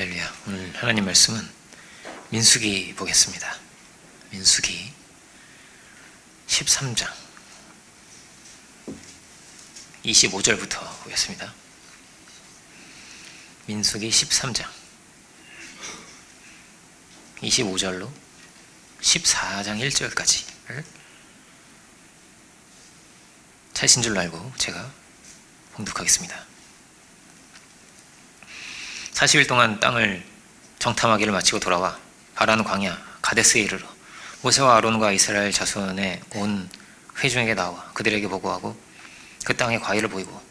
할렐루야. 오늘 하나님 말씀은 민수기 보겠습니다. 민수기 13장 25절부터 보겠습니다. 민수기 13장 25절로 14장 1절까지를 찾으신 줄로 알고 제가 봉독하겠습니다. 40일 동안 땅을 정탐하기를 마치고 돌아와 바란 광야 가데스에 이르러 모세와 아론과 이스라엘 자손의 온 회중에게 나와 그들에게 보고하고 그 땅의 과일을 보이고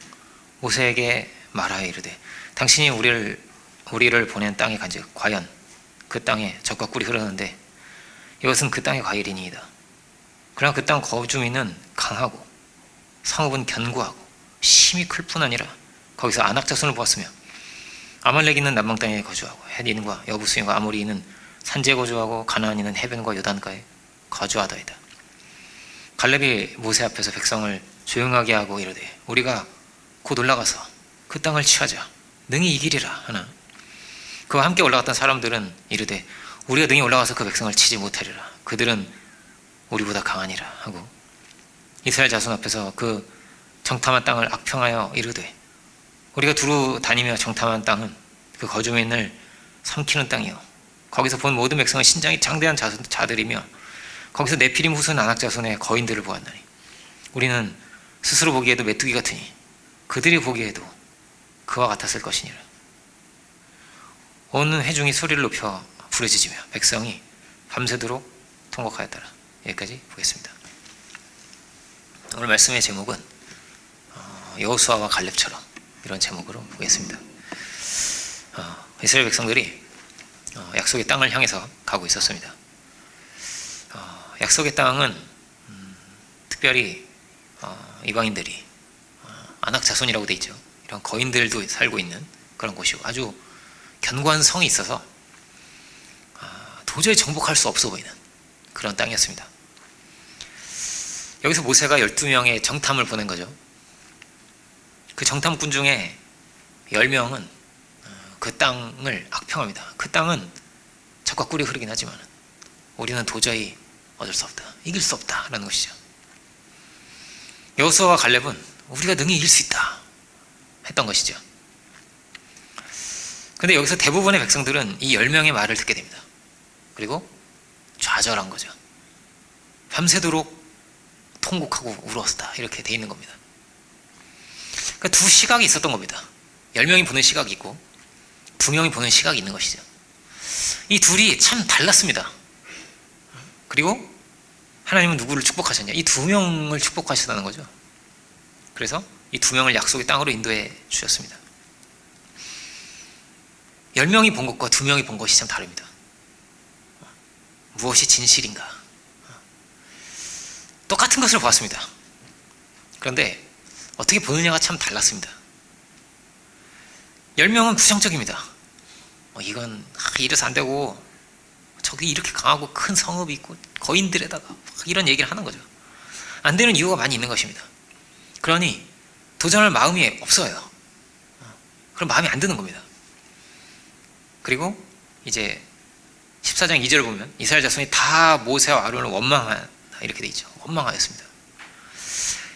모세에게 말하여 이르되 당신이 우리를 보낸 땅에 간즉 과연 그 땅에 젖과 꿀이 흐르는데 이것은 그 땅의 과일이니이다. 그러나 그 땅 거주민은 강하고 성읍은 견고하고 심히 클 뿐 아니라 거기서 아낙 자손을 보았으며 아말렉인은 남방 땅에 거주하고 헷인과 여부스인과 아모리인은 산지에 거주하고 가나안인은 해변과 요단가에 거주하더이다. 갈렙이 모세 앞에서 백성을 조용하게 하고 이르되 우리가 곧 올라가서 그 땅을 취하자 능히 이기리라 하나 그와 함께 올라갔던 사람들은 이르되 우리가 능히 올라가서 그 백성을 치지 못하리라. 그들은 우리보다 강하니라 하고 이스라엘 자손 앞에서 그 정탐한 땅을 악평하여 이르되 우리가 두루 다니며 정탐한 땅은 그 거주민을 삼키는 땅이요 거기서 본 모든 백성은 신장이 장대한 자들이며 거기서 네피림 후손 아낙 자손의 거인들을 보았나니 우리는 스스로 보기에도 메뚜기 같으니 그들이 보기에도 그와 같았을 것이니라. 온 회중이 소리를 높여 부르짖으며 백성이 밤새도록 통곡하였더라. 여기까지 보겠습니다. 오늘 말씀의 제목은 여호수아와 갈렙처럼 이런 제목으로 보겠습니다. 이스라엘 백성들이 약속의 땅을 향해서 가고 있었습니다. 약속의 땅은 특별히 이방인들이 아낙 자손이라고 돼 있죠. 이런 거인들도 살고 있는 그런 곳이고 아주 견고한 성이 있어서 도저히 정복할 수 없어 보이는 그런 땅이었습니다. 여기서 모세가 12명의 정탐을 보낸 거죠. 그 정탐꾼 중에 10명은 그 땅을 악평합니다. 그 땅은 젖과 꿀이 흐르긴 하지만 우리는 도저히 어쩔 수 없다, 이길 수 없다라는 것이죠. 여호수아와 갈렙은 우리가 능히 이길 수 있다 했던 것이죠. 그런데 여기서 대부분의 백성들은 이 10명의 말을 듣게 됩니다. 그리고 좌절한 거죠. 밤새도록 통곡하고 울었다 이렇게 돼 있는 겁니다. 그러니까 두 시각이 있었던 겁니다. 10명이 보는 시각이 있고 2명이 보는 시각이 있는 것이죠. 이 둘이 참 달랐습니다. 그리고 하나님은 누구를 축복하셨냐? 이 2명을 축복하셨다는 거죠. 그래서 이 2명을 약속의 땅으로 인도해 주셨습니다. 10명이 본 것과 2명이 본 것이 참 다릅니다. 무엇이 진실인가? 똑같은 것을 보았습니다. 그런데 어떻게 보느냐가 참 달랐습니다. 10명은 부정적입니다. 이건 이래서 안 되고 저기 이렇게 강하고 큰 성읍이 있고 거인들에다가 이런 얘기를 하는 거죠. 안 되는 이유가 많이 있는 것입니다. 그러니 도전할 마음이 없어요. 그럼 마음이 안 드는 겁니다. 그리고 이제 14장 2절을 보면 이스라엘 자손이 다 모세와 아론을 원망하다 이렇게 돼 있죠. 원망하였습니다.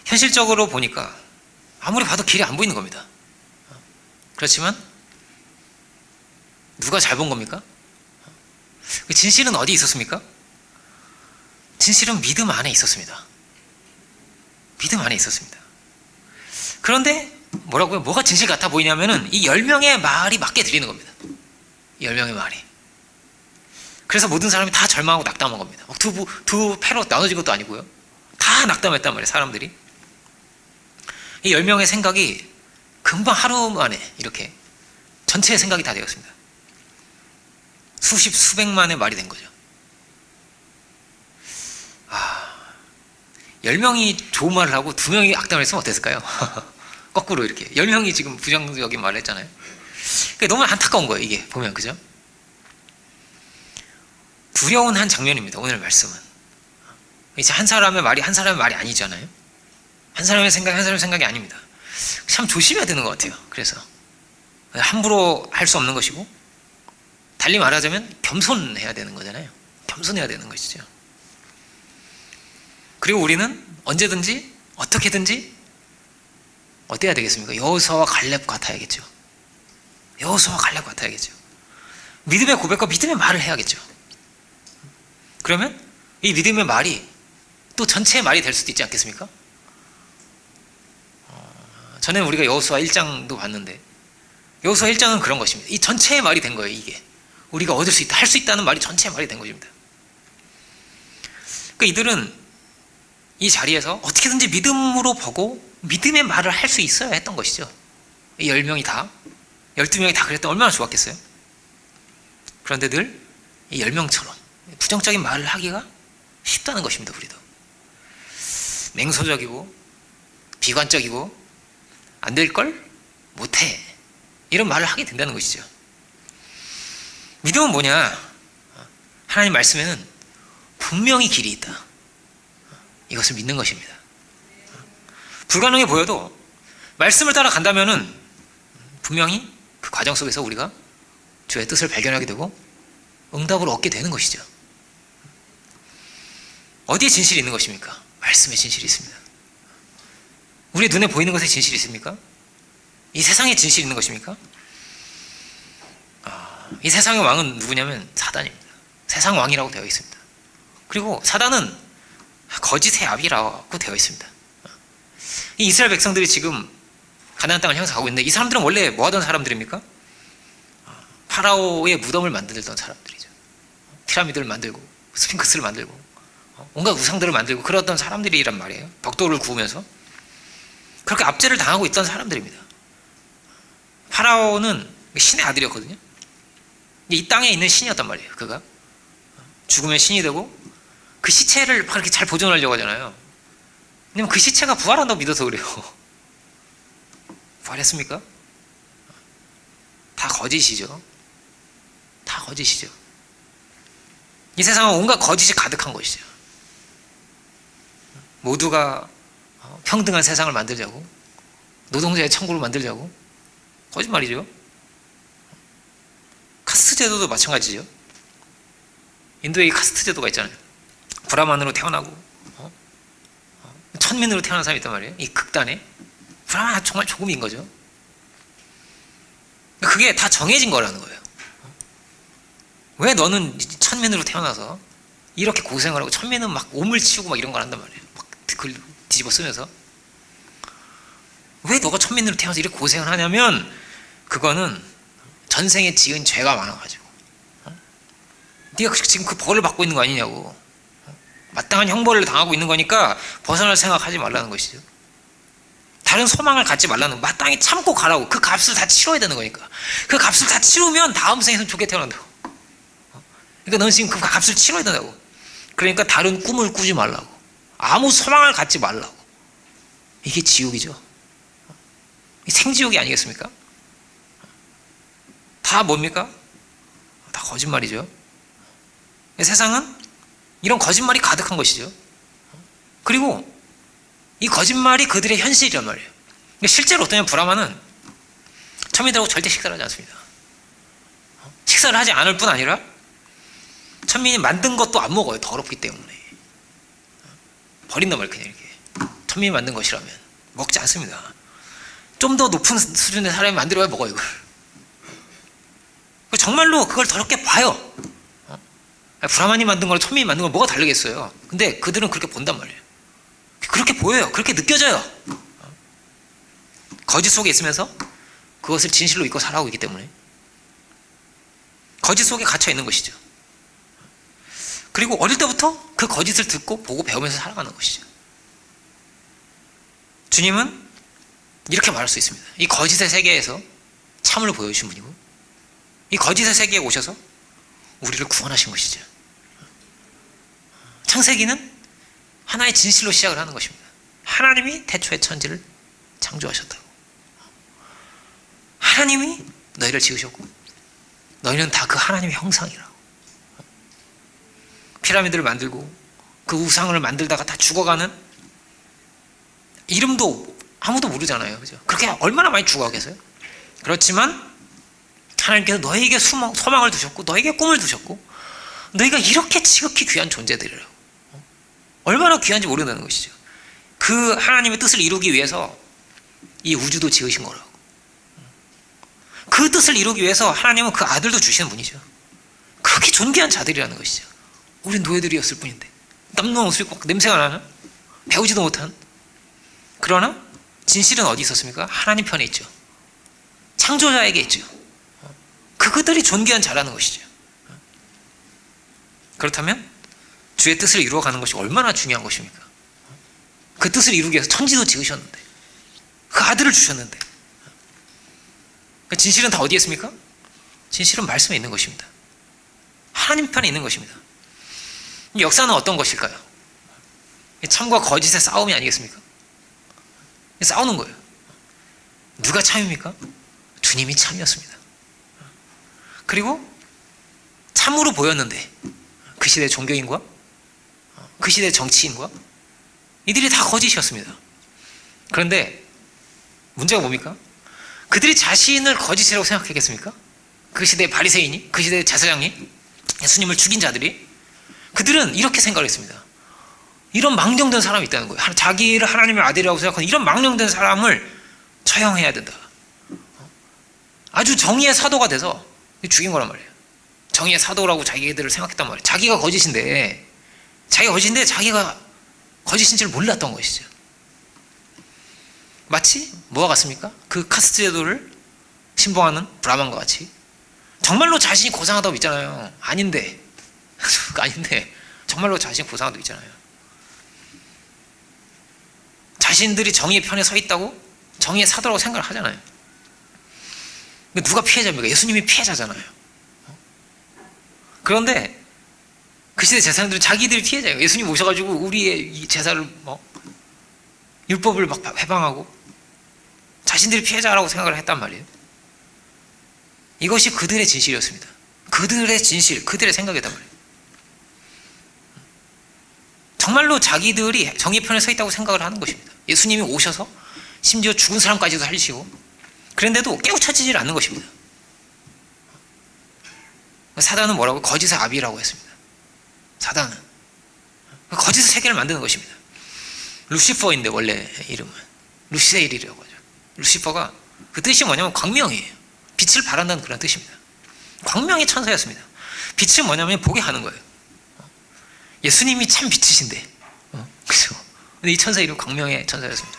현실적으로 보니까 아무리 봐도 길이 안 보이는 겁니다. 그렇지만 누가 잘 본 겁니까? 진실은 어디 있었습니까? 진실은 믿음 안에 있었습니다. 믿음 안에 있었습니다. 그런데 뭐라고요? 뭐가 진실 같아 보이냐면은 이 10명의 말이 맞게 들리는 겁니다. 이 10명의 말이. 그래서 모든 사람이 다 절망하고 낙담한 겁니다. 두 패로 나눠진 것도 아니고요. 다 낙담했단 말이에요, 사람들이. 이 10명의 생각이 금방 하루 만에 이렇게 전체의 생각이 다 되었습니다. 수십, 수백만의 말이 된 거죠. 10명이 좋은 말을 하고 2명이 악담을 했으면 어땠을까요? 거꾸로 이렇게 10명이 지금 부정적인 말을 했잖아요. 그러니까 너무 안타까운 거예요, 이게 보면. 그죠? 두려운 한 장면입니다, 오늘 말씀은. 이제 한 사람의 말이 아니잖아요. 한 사람의 생각이 한 사람의 생각이 아닙니다. 참 조심해야 되는 것 같아요. 그래서 함부로 할 수 없는 것이고 달리 말하자면 겸손해야 되는 거잖아요. 겸손해야 되는 것이죠. 그리고 우리는 언제든지 어떻게든지 어때야 되겠습니까? 여호수아와 갈렙 같아야겠죠. 여호수아와 갈렙 같아야겠죠. 믿음의 고백과 믿음의 말을 해야겠죠. 그러면 이 믿음의 말이 또 전체의 말이 될 수도 있지 않겠습니까? 전에 우리가 여호수아 1장도 봤는데 여호수아 1장은 그런 것입니다. 이 전체의 말이 된 거예요. 이게 우리가 얻을 수 있다, 할 수 있다는 말이 전체의 말이 된 것입니다. 그러니까 이들은 이 자리에서 어떻게든지 믿음으로 보고 믿음의 말을 할 수 있어야 했던 것이죠. 이 10명이 다, 12명이 다 그랬다면 얼마나 좋았겠어요? 그런데 늘 이 10명처럼 부정적인 말을 하기가 쉽다는 것입니다. 우리도 맹소적이고 비관적이고 안 될걸? 못해, 이런 말을 하게 된다는 것이죠. 믿음은 뭐냐? 하나님 말씀에는 분명히 길이 있다, 이것을 믿는 것입니다. 불가능해 보여도 말씀을 따라 간다면은 분명히 그 과정 속에서 우리가 주의 뜻을 발견하게 되고 응답을 얻게 되는 것이죠. 어디에 진실이 있는 것입니까? 말씀에 진실이 있습니다. 우리의 눈에 보이는 것에 진실이 있습니까? 이 세상에 진실이 있는 것입니까? 이 세상의 왕은 누구냐면 사단입니다. 세상 왕이라고 되어 있습니다. 그리고 사단은 거짓의 아비라고 되어 있습니다. 이 이스라엘 백성들이 지금 가나안 땅을 향해가고 있는데 이 사람들은 원래 뭐 하던 사람들입니까? 파라오의 무덤을 만들던 사람들이죠. 피라미드를 만들고 스핑크스를 만들고 온갖 우상들을 만들고 그러던 사람들이란 말이에요. 벽돌을 구우면서 그렇게 압제를 당하고 있던 사람들입니다. 파라오는 신의 아들이었거든요. 이 땅에 있는 신이었단 말이에요. 그가 죽으면 신이 되고 그 시체를 그렇게 잘 보존하려고 하잖아요. 왜냐면 그 시체가 부활한다고 믿어서 그래요. 부활했습니까? 다 거짓이죠. 다 거짓이죠. 이 세상은 온갖 거짓이 가득한 것이죠. 모두가 평등한 세상을 만들자고, 노동자의 천국을 만들자고, 거짓말이죠. 카스트 제도도 마찬가지죠. 인도에 카스트 제도가 있잖아요. 브라만으로 태어나고 천민으로 태어난 사람이 있단 말이에요. 이 극단에 브라만 정말 조금인 거죠. 그게 다 정해진 거라는 거예요. 왜 너는 천민으로 태어나서 이렇게 고생을 하고, 천민은 막 오물 치우고 막 이런 걸 한단 말이에요. 막 뒤집어 쓰면서. 왜 너가 천민으로 태어나서 이렇게 고생을 하냐면 그거는 전생에 지은 죄가 많아가지고 네가 지금 그 벌을 받고 있는 거 아니냐고. 마땅한 형벌을 당하고 있는 거니까 벗어날 생각하지 말라는 것이죠. 다른 소망을 갖지 말라는, 마땅히 참고 가라고. 그 값을 다 치러야 되는 거니까. 그 값을 다 치르면 다음 생에서는 좋게 태어난다고. 그러니까 너는 지금 그 값을 치러야 된다고. 그러니까 다른 꿈을 꾸지 말라고. 아무 소망을 갖지 말라고. 이게 지옥이죠. 생지옥이 아니겠습니까? 다 뭡니까? 다 거짓말이죠. 세상은 이런 거짓말이 가득한 것이죠. 그리고 이 거짓말이 그들의 현실이란 말이에요. 실제로 어떠냐면 브라만은 천민들하고 절대 식사를 하지 않습니다. 식사를 하지 않을 뿐 아니라 천민이 만든 것도 안 먹어요. 더럽기 때문에. 버린단 말이에요. 그냥 이렇게. 천민이 만든 것이라면 먹지 않습니다. 좀 더 높은 수준의 사람이 만들어야 먹어요. 이걸. 정말로 그걸 더럽게 봐요. 브라만이 만든 거랑 천민이 만든 거 뭐가 다르겠어요. 근데 그들은 그렇게 본단 말이에요. 그렇게 보여요. 그렇게 느껴져요. 거짓 속에 있으면서 그것을 진실로 믿고 살아가고 있기 때문에 거짓 속에 갇혀 있는 것이죠. 그리고 어릴 때부터 그 거짓을 듣고 보고 배우면서 살아가는 것이죠. 주님은 이렇게 말할 수 있습니다. 이 거짓의 세계에서 참을 보여주신 분이고, 이 거짓의 세계에 오셔서 우리를 구원하신 것이죠. 창세기는 하나의 진실로 시작을 하는 것입니다. 하나님이 태초에 천지를 창조하셨다고. 하나님이 너희를 지으셨고 너희는 다 그 하나님의 형상이라고. 피라미드를 만들고 그 우상을 만들다가 다 죽어가는, 이름도 아무도 모르잖아요. 그죠? 그렇게 얼마나 많이 죽어가겠어요? 그렇지만 하나님께서 너에게 소망을 두셨고 너에게 꿈을 두셨고 너희가 이렇게 지극히 귀한 존재들이라고. 얼마나 귀한지 모른다는 것이죠. 그 하나님의 뜻을 이루기 위해서 이 우주도 지으신 거라고. 그 뜻을 이루기 위해서 하나님은 그 아들도 주시는 분이죠. 그렇게 존귀한 자들이라는 것이죠. 우린 노예들이었을 뿐인데 남는 옷을 입고 냄새가 나는 배우지도 못한. 그러나 진실은 어디 있었습니까? 하나님 편에 있죠. 창조자에게 있죠. 그들이 존귀한 자라는 것이죠. 그렇다면 주의 뜻을 이루어가는 것이 얼마나 중요한 것입니까? 그 뜻을 이루기 위해서 천지도 지으셨는데 그 아들을 주셨는데 진실은 다 어디에 있습니까? 진실은 말씀에 있는 것입니다. 하나님 편에 있는 것입니다. 역사는 어떤 것일까요? 참과 거짓의 싸움이 아니겠습니까? 싸우는 거예요. 누가 참입니까? 주님이 참이었습니다. 그리고 참으로 보였는데 그 시대 종교인과 그 시대 정치인과 이들이 다 거짓이었습니다. 그런데 문제가 뭡니까? 그들이 자신을 거짓이라고 생각했겠습니까? 그 시대의 바리새인이, 그 시대의 제사장이, 예수님을 죽인 자들이, 그들은 이렇게 생각을 했습니다. 이런 망령된 사람이 있다는 거예요. 자기를 하나님의 아들이라고 생각하는 이런 망령된 사람을 처형해야 된다. 아주 정의의 사도가 돼서 죽인 거란 말이에요. 정의의 사도라고 자기들을 생각했단 말이에요. 자기가 거짓인데 자기가 거짓인 줄 몰랐던 것이죠. 마치 뭐와 같습니까? 그 카스트 제도를 신봉하는 브라만과 같이 정말로 자신이 고상하다고 믿잖아요. 아닌데 정말로 자신이 고상하다고 믿잖아요. 자신들이 정의의 편에 서 있다고 정의의 사도라고 생각을 하잖아요. 누가 피해자입니까? 예수님이 피해자잖아요. 그런데 그 시대 제사장들은 자기들이 피해자예요. 예수님 오셔가지고 우리의 이 제사를 율법을 막 해방하고 자신들이 피해자라고 생각을 했단 말이에요. 이것이 그들의 진실이었습니다. 그들의 진실, 그들의 생각이었단 말이에요. 정말로 자기들이 정의 편에 서 있다고 생각을 하는 것입니다. 예수님이 오셔서 심지어 죽은 사람까지도 살리시고 그런데도 깨우쳐지질 않는 것입니다. 사단은 뭐라고? 거짓의 아비라고 했습니다. 사단은 거짓의 세계를 만드는 것입니다. 루시퍼인데 원래 이름은 루시세일이라고 하죠. 루시퍼가 그 뜻이 뭐냐면 광명이에요. 빛을 발한다는 그런 뜻입니다. 광명의 천사였습니다. 빛은 뭐냐면 보게 하는 거예요. 예수님이 참 빛이신데 그죠? 근데 이 천사 이름 광명의 천사였습니다.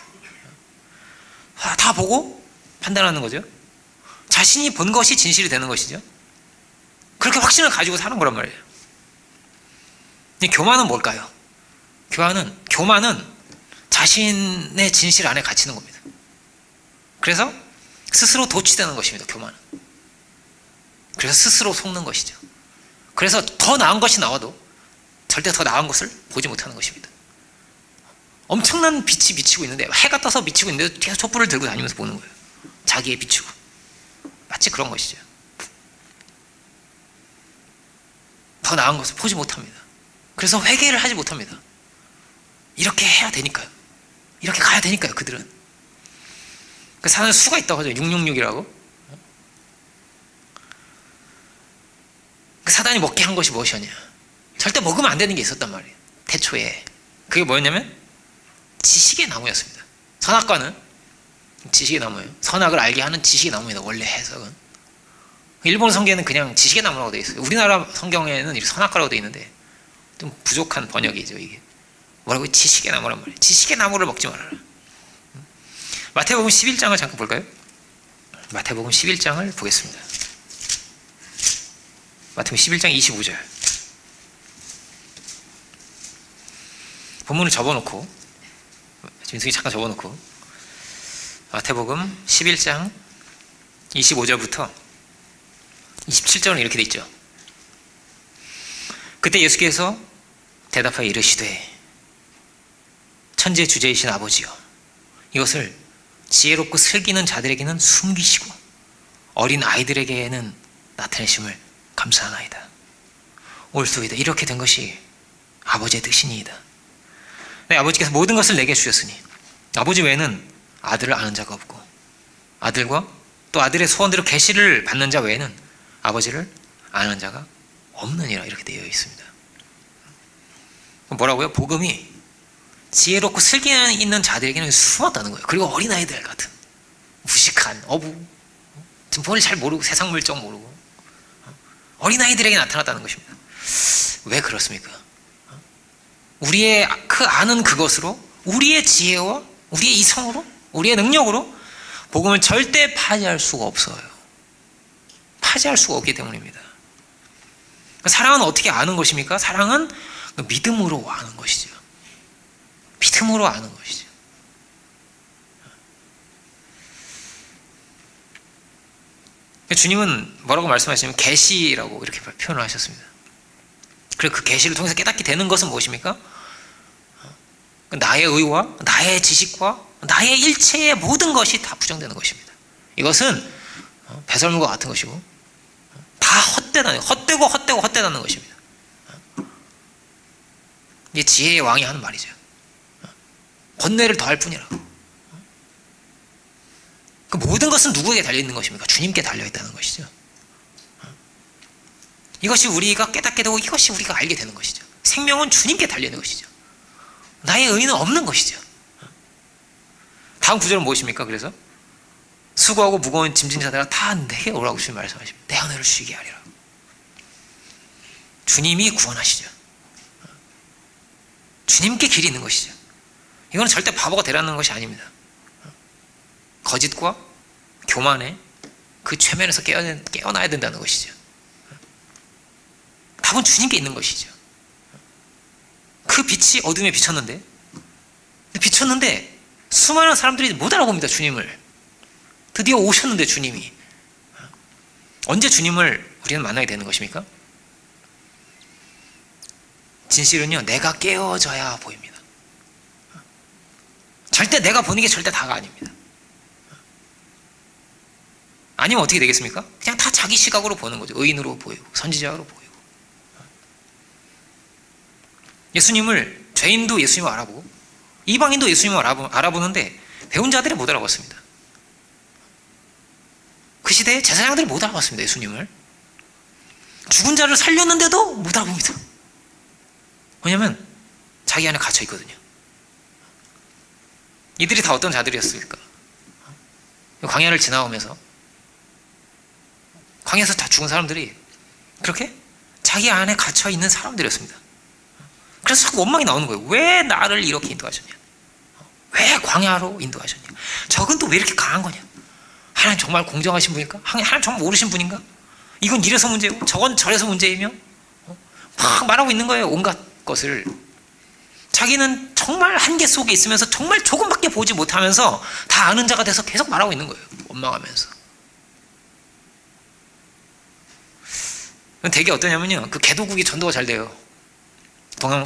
다 보고 판단하는 거죠. 자신이 본 것이 진실이 되는 것이죠. 그렇게 확신을 가지고 사는 거란 말이에요. 교만은 뭘까요? 교만은 자신의 진실 안에 갇히는 겁니다. 그래서 스스로 도취되는 것입니다. 교만은. 그래서 스스로 속는 것이죠. 그래서 더 나은 것이 나와도 절대 더 나은 것을 보지 못하는 것입니다. 엄청난 빛이 비치고 있는데 해가 떠서 비치고 있는데 계속 촛불을 들고 다니면서 보는 거예요. 자기의 비추고 마치 그런 것이죠. 더 나은 것을 보지 못합니다. 그래서 회개를 하지 못합니다. 이렇게 해야 되니까요. 이렇게 가야 되니까요. 그들은 그 사는 수가 있다고 하죠. 666이라고. 그 사단이 먹게 한 것이 무엇이었냐? 절대 먹으면 안 되는 게 있었단 말이에요. 태초에 그게 뭐였냐면 지식의 나무였습니다. 선악과는 지식의 나무예요. 선악을 알게 하는 지식의 나무입니다. 원래 해석은 일본 성경에는 그냥 지식의 나무라고 되어 있어요. 우리나라 성경에는 선악과라고 되어 있는데 좀 부족한 번역이죠. 이게 뭐라고? 지식의 나무란 말이에요. 지식의 나무를 먹지 말아라. 마태복음 11장을 잠깐 볼까요? 마태복음 11장을 보겠습니다. 마태복음 11장 25절. 본문을 접어놓고 민승이 잠깐 접어놓고 마태복음 11장 25절부터 27절은 이렇게 돼 있죠. 그때 예수께서 대답하여 이르시되 천지의 주제이신 아버지여 이것을 지혜롭고 슬기는 자들에게는 숨기시고 어린 아이들에게는 나타내심을 감사하나이다. 옳소이다. 이렇게 된 것이 아버지의 뜻이니이다. 네, 아버지께서 모든 것을 내게 주셨으니 아버지 외에는 아들을 아는 자가 없고 아들과 또 아들의 소원대로 계시를 받는 자 외에는 아버지를 아는 자가 없느니라 이렇게 되어 있습니다. 뭐라고요? 복음이 지혜롭고 슬기 있는 자들에게는 숨었다는 거예요. 그리고 어린아이들 같은 무식한 어부, 뭘 잘 모르고 세상 물정 모르고 어린아이들에게 나타났다는 것입니다. 왜 그렇습니까? 우리의 그 아는 그것으로, 우리의 지혜와 우리의 이성으로, 우리의 능력으로 복음을 절대 파괴할 수가 없어요. 파괴할 수가 없기 때문입니다. 사랑은 어떻게 아는 것입니까? 사랑은 믿음으로 아는 것이죠. 믿음으로 아는 것이죠. 주님은 뭐라고 말씀하시냐면 계시라고 이렇게 표현을 하셨습니다. 그리고 그 계시를 통해서 깨닫게 되는 것은 무엇입니까? 나의 의와 나의 지식과 나의 일체의 모든 것이 다 부정되는 것입니다. 이것은 배설물과 같은 것이고 다 헛되다는 것입니다. 이게 지혜의 왕이 하는 말이죠. 번뇌를 더할 뿐이라. 그 모든 것은 누구에게 달려있는 것입니까? 주님께 달려있다는 것이죠. 이것이 우리가 깨닫게 되고 이것이 우리가 알게 되는 것이죠. 생명은 주님께 달려있는 것이죠. 나의 의는 없는 것이죠. 다음 구절은 무엇입니까? 그래서 수고하고 무거운 짐진 자들아 다 내게 오라고 주님 말씀하십니다. 내 은혜를 쉬게 하리라. 주님이 구원하시죠. 주님께 길이 있는 것이죠. 이건 절대 바보가 되라는 것이 아닙니다. 거짓과 교만의 그 최면에서 깨어나야 된다는 것이죠. 답은 주님께 있는 것이죠. 그 빛이 어둠에 비쳤는데 수많은 사람들이 못 알아봅니다. 주님을. 드디어 오셨는데 주님이. 언제 주님을 우리는 만나게 되는 것입니까? 진실은요, 내가 깨어져야 보입니다. 절대 내가 보는 게 절대 다가 아닙니다. 아니면 어떻게 되겠습니까? 그냥 다 자기 시각으로 보는 거죠. 의인으로 보이고 선지자로 보이고. 예수님을, 죄인도 예수님을 알아보고 이방인도 예수님을 알아보는데 배운 자들이 못 알아봤습니다. 그 시대에 제사장들이 못 알아봤습니다. 예수님을. 죽은 자를 살렸는데도 못 알아봅니다. 왜냐하면 자기 안에 갇혀 있거든요. 이들이 다 어떤 자들이었을까? 광야를 지나오면서 광야에서 다 죽은 사람들이 그렇게 자기 안에 갇혀 있는 사람들이었습니다. 그래서 자꾸 원망이 나오는 거예요. 왜 나를 이렇게 인도하셨냐? 왜 광야로 인도하셨냐? 저건 또 왜 이렇게 강한 거냐? 하나님 정말 공정하신 분일까? 하나님 정말 모르신 분인가? 이건 이래서 문제고 저건 저래서 문제이며 막 말하고 있는 거예요. 온갖 것을. 자기는 정말 한계 속에 있으면서 정말 조금밖에 보지 못하면서 다 아는 자가 돼서 계속 말하고 있는 거예요. 원망하면서. 되게 어떠냐면요, 그 개도국이 전도가 잘 돼요.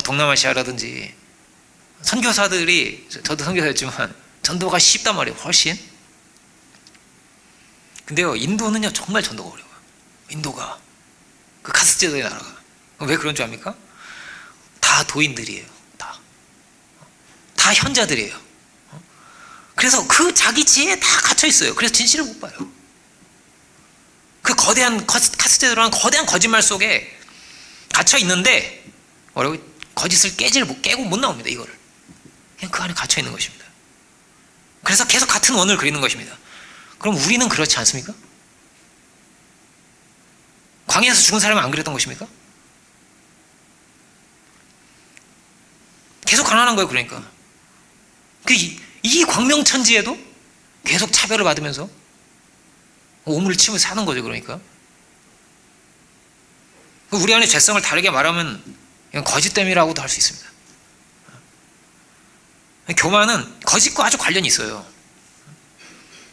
동남아시아라든지 선교사들이, 저도 선교사였지만 전도가 쉽단 말이에요. 훨씬. 근데요, 인도는요 정말 전도가 어려워요. 인도가 그 카스트제도의 나라가. 왜 그런 줄 압니까? 다 도인들이에요. 다 현자들이에요. 그래서 그 자기 지혜에 다 갇혀 있어요. 그래서 진실을 못 봐요. 그 거대한 카스트제도라는 거대한 거짓말 속에 갇혀 있는데 거짓을 깨고 못 나옵니다. 이거를 그냥 그 안에 갇혀 있는 것입니다. 그래서 계속 같은 원을 그리는 것입니다. 그럼 우리는 그렇지 않습니까? 광야에서 죽은 사람은 안 그랬던 것입니까? 계속 가난한 거예요. 그러니까 이 광명천지에도 계속 차별을 받으면서 오물을 치면서 사는 거죠. 그러니까 우리 안에 죄성을 다르게 말하면 이건 거짓됨이라고도 할 수 있습니다. 교만은 거짓과 아주 관련이 있어요.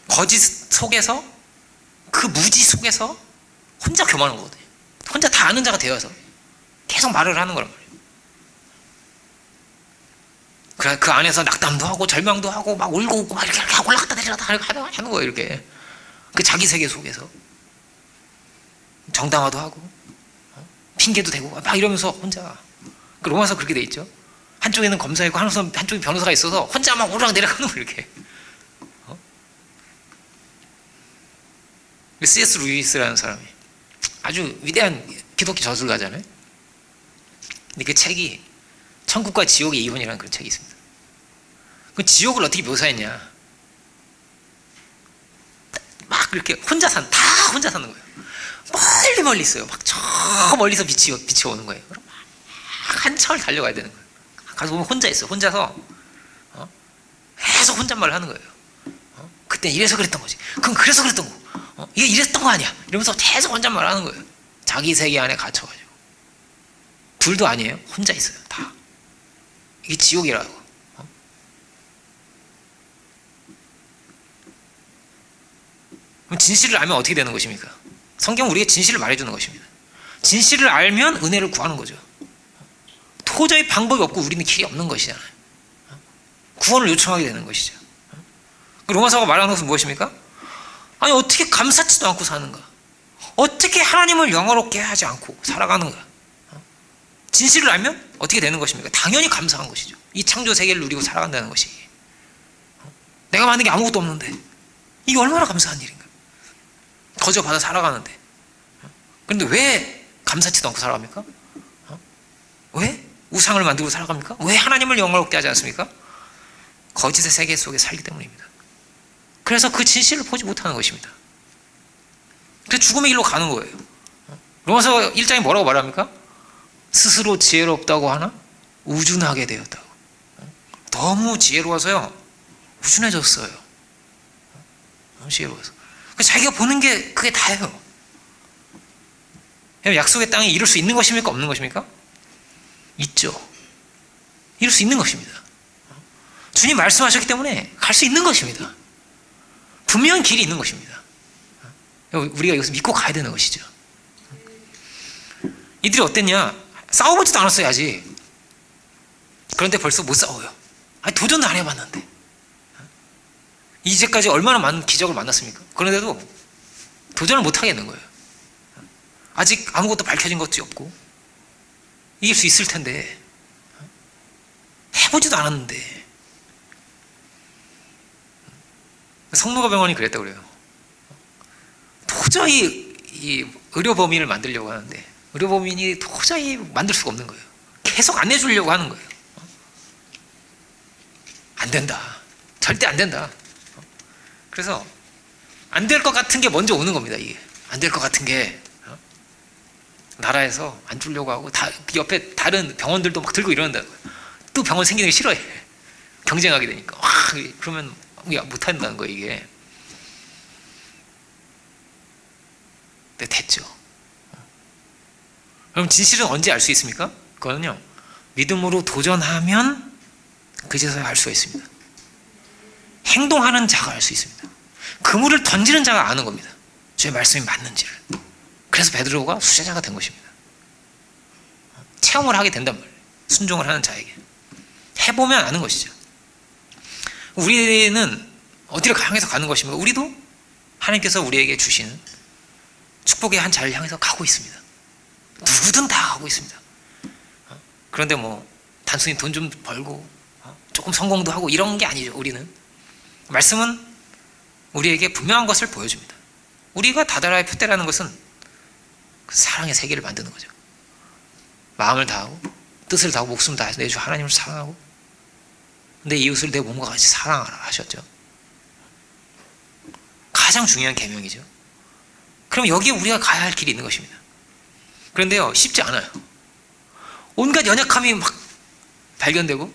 거짓 속에서, 그 무지 속에서 혼자 교만한 거거든요. 혼자 다 아는 자가 되어서 계속 말을 하는 거란 말이에요. 그래, 그 안에서 낙담도 하고 절망도 하고 막 울고 웃고 막 이렇게 올라갔다 내려갔다 하는 거예요. 이렇게 그 자기 세계 속에서 정당화도 하고 핑계도 대고 막 이러면서 혼자. 그 로마서 그렇게 돼 있죠. 한쪽에는 검사이고 한쪽에 변호사가 있어서 혼자 막 오르락 내려가는 거 이렇게. C.S. 루이스라는 사람이 아주 위대한 기독교 저술가잖아요. 근데 그 책이 천국과 지옥의 이혼이라는 그런 책이 있습니다. 그 지옥을 어떻게 묘사했냐? 막 이렇게 다 혼자 사는 거예요. 멀리 있어요. 막 저 멀리서 빛이 오는 거예요. 그럼 막 한참을 달려가야 되는 거예요. 가서 보면 혼자 있어. 혼자서 계속 혼잣말을 하는 거예요. 그때 이래서 그랬던 거지. 그럼 그래서 그랬던 거. 이게 이랬던 거 아니야. 이러면서 계속 혼잣말을 하는 거예요. 자기 세계 안에 갇혀가지고. 둘도 아니에요. 혼자 있어요. 다. 이게 지옥이라고. 그럼 진실을 알면 어떻게 되는 것입니까? 성경은 우리에게 진실을 말해주는 것입니다. 진실을 알면 은혜를 구하는 거죠. 도저히 방법이 없고 우리는 길이 없는 것이잖아요. 구원을 요청하게 되는 것이죠. 로마서가 말하는 것은 무엇입니까? 아니 어떻게 감사치도 않고 사는가? 어떻게 하나님을 영화롭게 하지 않고 살아가는가? 진실을 알면 어떻게 되는 것입니까? 당연히 감사한 것이죠. 이 창조 세계를 누리고 살아간다는 것이. 내가 만든 게 아무것도 없는데 이게 얼마나 감사한 일인가? 거저 받아 살아가는데. 그런데 왜 감사치도 않고 살아갑니까? 왜 우상을 만들고 살아갑니까? 왜 하나님을 영화롭게 하지 않습니까? 거짓의 세계 속에 살기 때문입니다. 그래서 그 진실을 보지 못하는 것입니다. 그래서 죽음의 길로 가는 거예요. 로마서 1장에 뭐라고 말합니까? 스스로 지혜롭다고 하나? 우준하게 되었다고. 너무 지혜로워서요 우준해졌어요. 너무 지혜로워서. 자기가 보는 게 그게 다예요. 약속의 땅에 이룰 수 있는 것입니까? 없는 것입니까? 있죠. 이룰 수 있는 것입니다. 주님 말씀하셨기 때문에 갈 수 있는 것입니다. 분명한 길이 있는 것입니다. 우리가 여기서 믿고 가야 되는 것이죠. 이들이 어땠냐? 싸워보지도 않았어요 아직. 그런데 벌써 못 싸워요. 아니 도전도 안 해봤는데. 이제까지 얼마나 많은 기적을 만났습니까? 그런데도 도전을 못 하겠는 거예요. 아직 아무것도 밝혀진 것도 없고 이길 수 있을 텐데 해보지도 않았는데. 성노가 병원이 그랬다고 그래요. 도저히 이 의료범인을 만들려고 하는데 의료범인이 도저히 만들 수가 없는 거예요. 계속 안 해주려고 하는 거예요. 안 된다. 절대 안 된다. 그래서 안 될 것 같은 게 먼저 오는 겁니다. 이게 안 될 것 같은 게 나라에서 안 주려고 하고 옆에 다른 병원들도 막 들고 이러는다고요. 또 병원 생기는 게 싫어해. 경쟁하게 되니까. 그러면 못 한다는 거예요 이게. 근데 됐죠. 그럼 진실은 언제 알 수 있습니까? 그거는요 믿음으로 도전하면 그제서야 알 수가 있습니다. 행동하는 자가 알 수 있습니다. 그물을 던지는 자가 아는 겁니다. 주의 말씀이 맞는지를. 그래서 베드로가 수제자가 된 것입니다. 체험을 하게 된단 말이에요. 순종을 하는 자에게. 해보면 아는 것이죠. 우리는 어디를 향해서 가는 것입니까? 우리도 하나님께서 우리에게 주시는 축복의 한 자리를 향해서 가고 있습니다. 누구든 다 가고 있습니다. 그런데 단순히 돈 좀 벌고 조금 성공도 하고 이런 게 아니죠. 우리는 말씀은 우리에게 분명한 것을 보여줍니다. 우리가 다다라의 표대라는 것은 그 사랑의 세계를 만드는 거죠. 마음을 다하고 뜻을 다하고 목숨을 다해서 내 주 하나님을 사랑하고 내 이웃을 내 몸과 같이 사랑하라 하셨죠. 가장 중요한 계명이죠. 그럼 여기에 우리가 가야 할 길이 있는 것입니다. 그런데요 쉽지 않아요. 온갖 연약함이 막 발견되고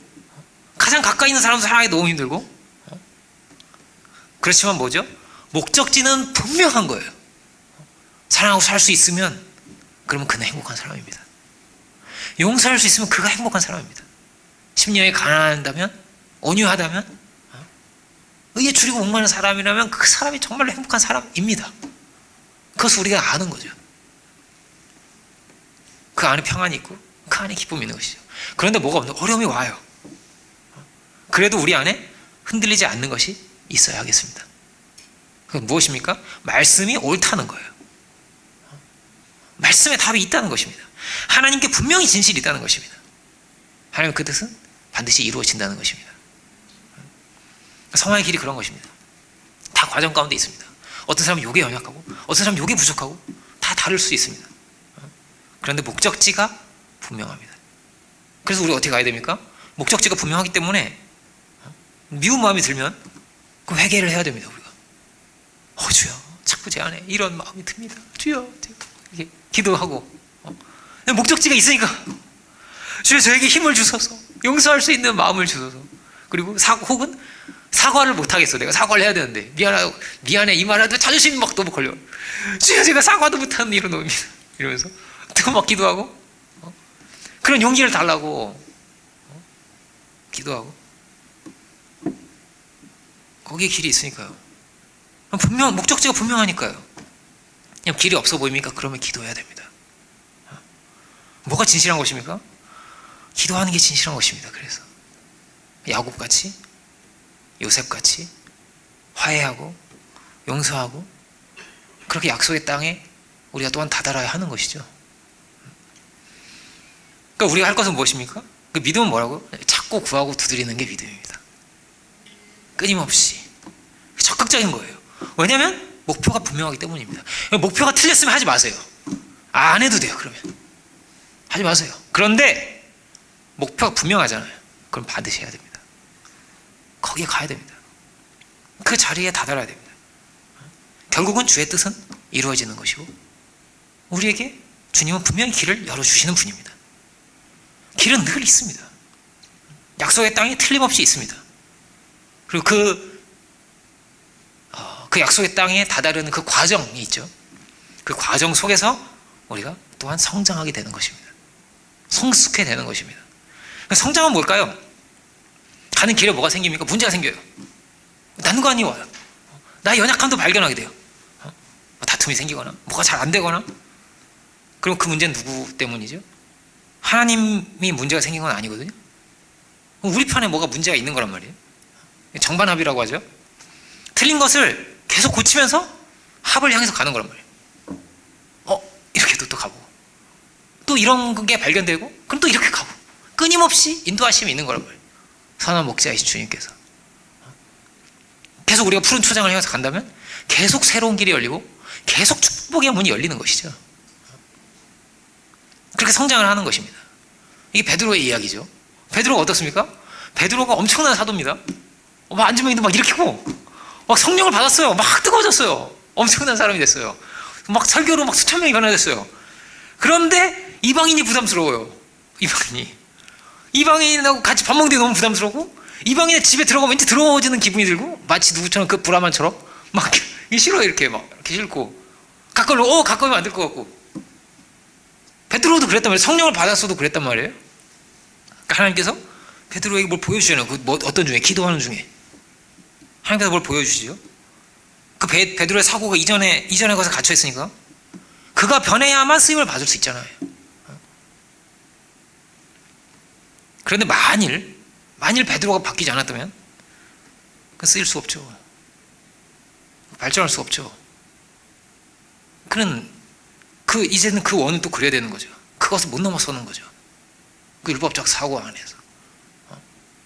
가장 가까이 있는 사람도 사랑하기 너무 힘들고 그렇지만 뭐죠? 목적지는 분명한 거예요. 사랑하고 살 수 있으면 그러면 그는 행복한 사람입니다. 용서할 수 있으면 그가 행복한 사람입니다. 심령이 가난한다면 온유하다면 의에 줄이고 목마른 사람이라면 그 사람이 정말로 행복한 사람입니다. 그것을 우리가 아는 거죠. 그 안에 평안이 있고 그 안에 기쁨이 있는 것이죠. 그런데 뭐가 없는 어려움이 와요. 그래도 우리 안에 흔들리지 않는 것이 있어야 하겠습니다. 그건 무엇입니까? 말씀이 옳다는 거예요. 말씀에 답이 있다는 것입니다. 하나님께 분명히 진실이 있다는 것입니다. 하나님의 그 뜻은 반드시 이루어진다는 것입니다. 성화의 길이 그런 것입니다. 다 과정 가운데 있습니다. 어떤 사람은 요게 연약하고 어떤 사람은 요게 부족하고 다 다를 수 있습니다. 그런데 목적지가 분명합니다. 그래서 우리가 어떻게 가야 됩니까? 목적지가 분명하기 때문에 미운 마음이 들면 그 회개를 해야 됩니다. 우리가 주여 자꾸 제 안에 이런 마음이 듭니다. 주여 이렇게 기도하고 목적지가 있으니까 주여 저에게 힘을 주소서, 용서할 수 있는 마음을 주소서. 그리고 혹은 사과를 못하겠어. 내가 사과를 해야 되는데 미안해 이 말해도 자존심이 막 너무 걸려. 주여 제가 사과도 못하는 이런 놈입니다. 이러면서 또 막 기도하고 그런 용기를 달라고 기도하고 거기에 길이 있으니까요. 목적지가 분명하니까요. 그냥 길이 없어 보입니까? 그러면 기도해야 됩니다. 뭐가 진실한 것입니까? 기도하는 게 진실한 것입니다. 그래서 야곱같이 요셉같이 화해하고 용서하고 그렇게 약속의 땅에 우리가 또한 다다라야 하는 것이죠. 그러니까 우리가 할 것은 무엇입니까? 그 믿음은 뭐라고? 찾고 구하고 두드리는 게 믿음입니다. 끊임없이 적극적인 거예요. 왜냐하면 목표가 분명하기 때문입니다. 목표가 틀렸으면 하지 마세요. 안 해도 돼요. 그러면 하지 마세요. 그런데 목표가 분명하잖아요. 그럼 받으셔야 됩니다. 거기에 가야 됩니다. 그 자리에 다다라야 됩니다. 결국은 주의 뜻은 이루어지는 것이고 우리에게 주님은 분명히 길을 열어주시는 분입니다. 길은 늘 있습니다. 약속의 땅이 틀림없이 있습니다. 그리고 그 약속의 땅에 다다르는 그 과정이 있죠. 그 과정 속에서 우리가 또한 성장하게 되는 것입니다. 성숙해 되는 것입니다. 성장은 뭘까요? 가는 길에 뭐가 생깁니까? 문제가 생겨요. 난관이 와요. 나의 연약함도 발견하게 돼요. 다툼이 생기거나 뭐가 잘 안 되거나. 그럼 그 문제는 누구 때문이죠? 하나님이 문제가 생긴 건 아니거든요. 우리 편에 뭐가 문제가 있는 거란 말이에요. 정반합이라고 하죠. 틀린 것을 계속 고치면서 합을 향해서 가는 거란 말이에요. 이렇게도 또 가고 또 이런 게 발견되고 그럼 또 이렇게 가고 끊임없이 인도하심이 있는 거란 말이에요. 선한 목자이신 주님께서 계속 우리가 푸른 초장을 향해서 간다면 계속 새로운 길이 열리고 계속 축복의 문이 열리는 것이죠. 그렇게 성장을 하는 것입니다. 이게 베드로의 이야기죠. 베드로가 어떻습니까? 베드로가 엄청난 사도입니다. 막 앉으면 막 일으키고 막 성령을 받았어요. 막 뜨거워졌어요. 엄청난 사람이 됐어요. 막 설교로 막 수천 명이 변화됐어요. 그런데 이방인이 부담스러워요. 이방인하고 같이 밥 먹는데 너무 부담스럽고 이방인의 집에 들어가면 왠지 더러워지는 기분이 들고 마치 누구처럼 그 브라만처럼 막 싫어 이렇게 싫고 가까우면 안 될 것 같고 베드로도 그랬단 말이에요. 성령을 받았어도 그랬단 말이에요. 그러니까 하나님께서 베드로에게 뭘 보여주시잖아요. 어떤 중에 기도하는 중에 하나님께서 뭘 보여주시죠? 그 베드로의 사고가 이전에 가서 갇혀 있으니까 그가 변해야만 쓰임을 받을 수 있잖아요. 그런데 만일 베드로가 바뀌지 않았다면 그 쓰일 수 없죠. 발전할 수 없죠. 이제는 그 원은 또 그래야 되는 거죠. 그것을 못 넘어서는 거죠. 그 율법적 사고 안에서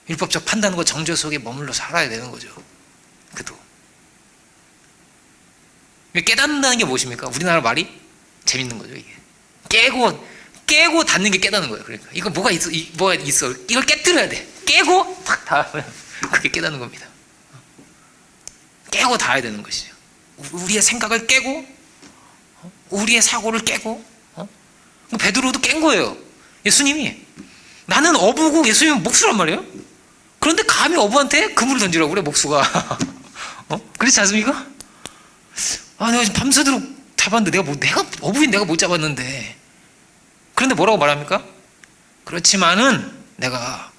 율법적 판단과 정죄 속에 머물러 살아야 되는 거죠. 그도 깨닫는다는 게 무엇입니까? 우리나라 말이 재밌는 거죠. 이게 깨고 닫는 게 깨닫는 거예요. 그러니까 이거 뭐가 있어? 이걸 깨뜨려야 돼. 깨고 탁 닫으면 그게 깨닫는 겁니다. 깨고 닿아야 되는 것이죠. 우리의 생각을 깨고 우리의 사고를 깨고 베드로도 깬 거예요. 예수님이 나는 어부고 예수님은 목수란 말이에요. 그런데 감히 어부한테 그물을 던지라고 그래 목수가. 그렇지 않습니까? 내가 지금 밤새도록 잡았는데 내가 어부인 내가 못 잡았는데. 그런데 뭐라고 말합니까? 그렇지만은 내가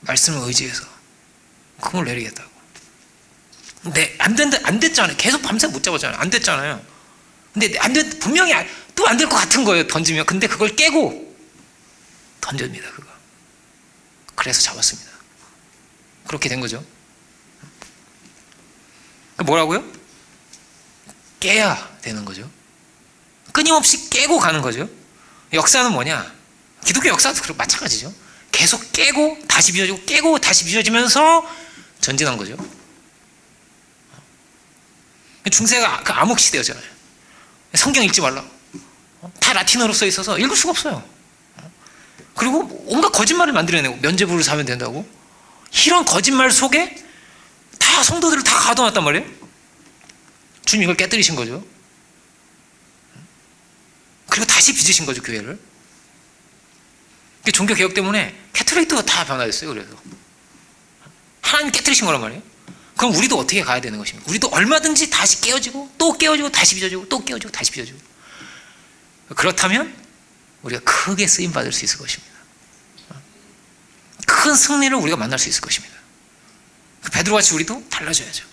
말씀을 의지해서 그물 내리겠다고. 근데 안 됐잖아요. 계속 밤새 못 잡았잖아요. 안 됐잖아요. 근데 분명히 또 안 될 것 같은 거예요. 던지면. 근데 그걸 깨고 던집니다. 그거. 그래서 잡았습니다. 그렇게 된 거죠. 뭐라고요? 깨야 되는 거죠. 끊임없이 깨고 가는 거죠. 역사는 뭐냐? 기독교 역사도 마찬가지죠. 계속 깨고 다시 빚어지고 깨고 다시 빚어지면서 전진한 거죠. 중세가 그 암흑 시대였잖아요. 성경 읽지 말라. 다 라틴어로 써 있어서 읽을 수가 없어요. 그리고 온갖 거짓말을 만들어내고 면죄부를 사면 된다고. 이런 거짓말 속에 다 성도들을 다 가둬놨단 말이에요. 주님 이걸 깨뜨리신 거죠. 그리고 다시 빚으신 거죠, 교회를. 종교 개혁 때문에 캐톨릭도 다 변화됐어요. 그래서 하나님 깨뜨리신 거란 말이에요. 그럼 우리도 어떻게 가야 되는 것입니까? 우리도 얼마든지 다시 깨어지고 또 깨어지고 다시 빚어지고 또 깨어지고 다시 빚어지고. 그렇다면 우리가 크게 쓰임 받을 수 있을 것입니다. 큰 승리를 우리가 만날 수 있을 것입니다. 베드로같이 우리도 달라져야죠.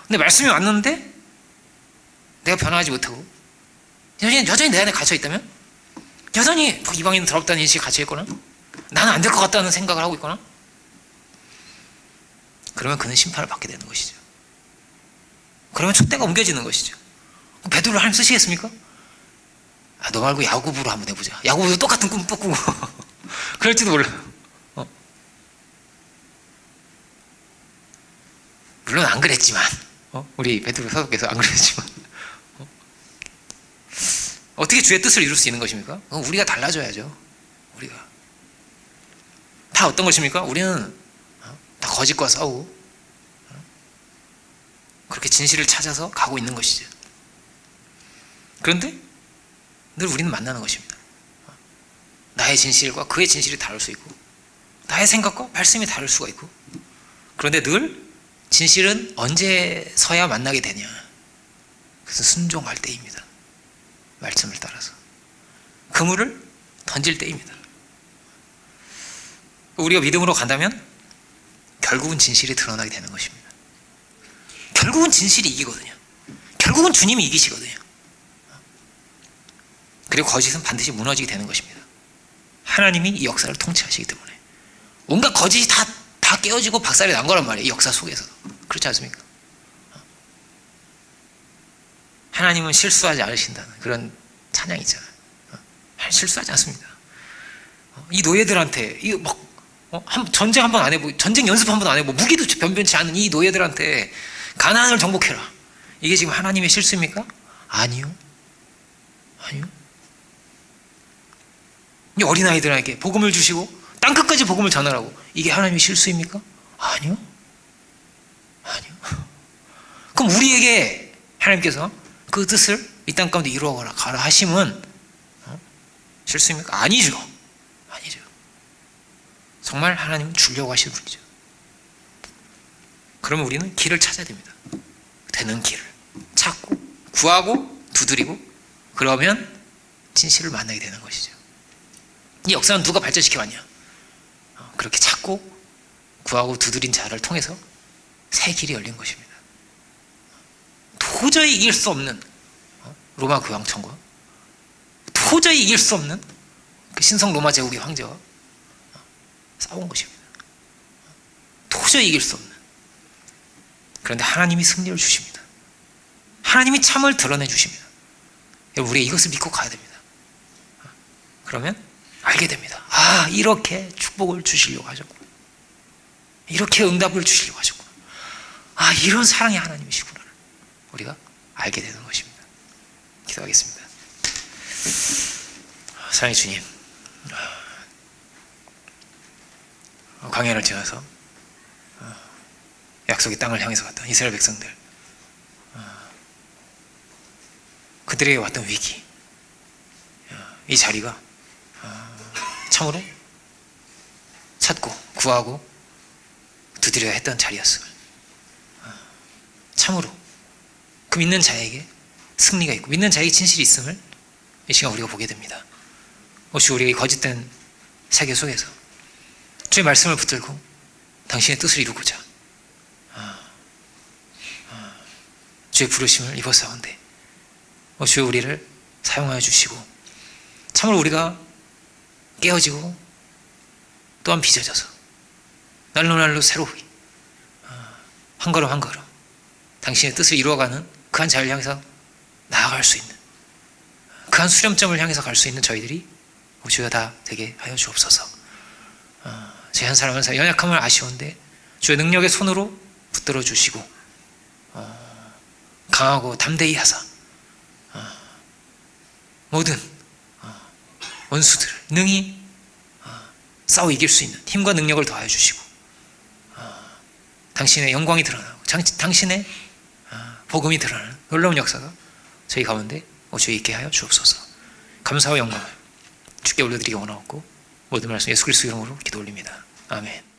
근데 말씀이 왔는데 내가 변화하지 못하고 여전히 내 안에 갇혀있다면, 여전히 이방인 더럽다는 인식에 갇혀있거나 나는 안 될 것 같다는 생각을 하고 있거나, 그러면 그는 심판을 받게 되는 것이죠. 그러면 촛대가 옮겨지는 것이죠. 베드로를 하나님 쓰시겠습니까? 너 말고 야고보로 한번 해보자. 야고보도 똑같은 꿈 꾸고 그럴지도 몰라요. 물론 안 그랬지만, 우리 베드로 사도께서 안 그랬지만, 어떻게 주의 뜻을 이룰 수 있는 것입니까? 우리가 달라져야죠. 우리가 다 어떤 것입니까? 우리는 다 거짓과 싸우고 그렇게 진실을 찾아서 가고 있는 것이죠. 그런데 늘 우리는 만나는 것입니다. 나의 진실과 그의 진실이 다를 수 있고, 나의 생각과 말씀이 다를 수가 있고, 그런데 늘 진실은 언제서야 만나게 되냐? 그래서 순종할 때입니다. 말씀을 따라서 그물을 던질 때입니다. 우리가 믿음으로 간다면 결국은 진실이 드러나게 되는 것입니다. 결국은 진실이 이기거든요. 결국은 주님이 이기시거든요. 그리고 거짓은 반드시 무너지게 되는 것입니다. 하나님이 이 역사를 통치하시기 때문에 온갖 거짓이 다 깨어지고 박살이 난 거란 말이에요. 이 역사 속에서. 그렇지 않습니까? 하나님은 실수하지 않으신다는 그런 찬양이 있잖아요. 실수하지 않습니다. 이 노예들한테 전쟁 한번 안 해보고, 전쟁 연습 한번 안 해보고, 무기도 변변치 않은 이 노예들한테 가나안을 정복해라. 이게 지금 하나님의 실수입니까? 아니요. 아니요. 이 어린아이들에게 복음을 주시고 땅끝까지 복음을 전하라고, 이게 하나님의 실수입니까? 아니요. 아니요. 그럼 우리에게 하나님께서 그 뜻을 이 땅 가운데 이루어가라 가라 하심은 실수입니까? 아니죠. 아니죠. 정말 하나님은 주려고 하시는 분이죠. 그러면 우리는 길을 찾아야 됩니다. 되는 길을 찾고 구하고 두드리고, 그러면 진실을 만나게 되는 것이죠. 이 역사는 누가 발전시켜 왔냐? 그렇게 찾고 구하고 두드린 자를 통해서 새 길이 열린 것입니다. 도저히 이길 수 없는 로마 교황청과 도저히 이길 수 없는 그 신성 로마 제국의 황제와 싸운 것입니다. 도저히 이길 수 없는. 그런데 하나님이 승리를 주십니다. 하나님이 참을 드러내 주십니다. 우리가 이것을 믿고 가야 됩니다. 그러면 알게 됩니다. 아, 이렇게 축복을 주시려고 하셨구나. 이렇게 응답을 주시려고 하셨구나. 아, 이런 사랑의 하나님이시구나. 우리가 알게 되는 것입니다. 기도하겠습니다. 사랑의 주님, 광야를 지나서 약속의 땅을 향해서 갔던 이스라엘 백성들, 그들에게 왔던 위기, 이 자리가 참으로 찾고 구하고 두드려야 했던 자리였어요. 참으로 그 믿는 자에게 승리가 있고 믿는 자에게 진실이 있음을 이 시간 우리가 보게 됩니다. 혹시 우리가 이 거짓된 세계 속에서 주의 말씀을 붙들고 당신의 뜻을 이루고자 주의 부르심을 입었사온데, 주의 우리를 사용하여 주시고 참으로 우리가 깨어지고 또한 빚어져서 날로 날로 새로이 한 걸음 한 걸음 당신의 뜻을 이루어가는 그 한 자리를 향해서 나아갈 수 있는, 그 한 수렴점을 향해서 갈 수 있는 저희들이 주여 다 되게 하여 주옵소서. 제 한 사람 한 사람 연약함을 아쉬운데 주의 능력의 손으로 붙들어 주시고 강하고 담대히 하사 모든 원수들을 능히 싸워 이길 수 있는 힘과 능력을 더하여 주시고 당신의 영광이 드러나고 당신의 복음이 드러나는 놀라운 역사가 저희 가운데 오셔 있게 하여 주옵소서. 감사와 영광을 주께 올려드리기 원하옵고 모든 말씀 예수 그리스도 이름으로 기도 올립니다. 아멘.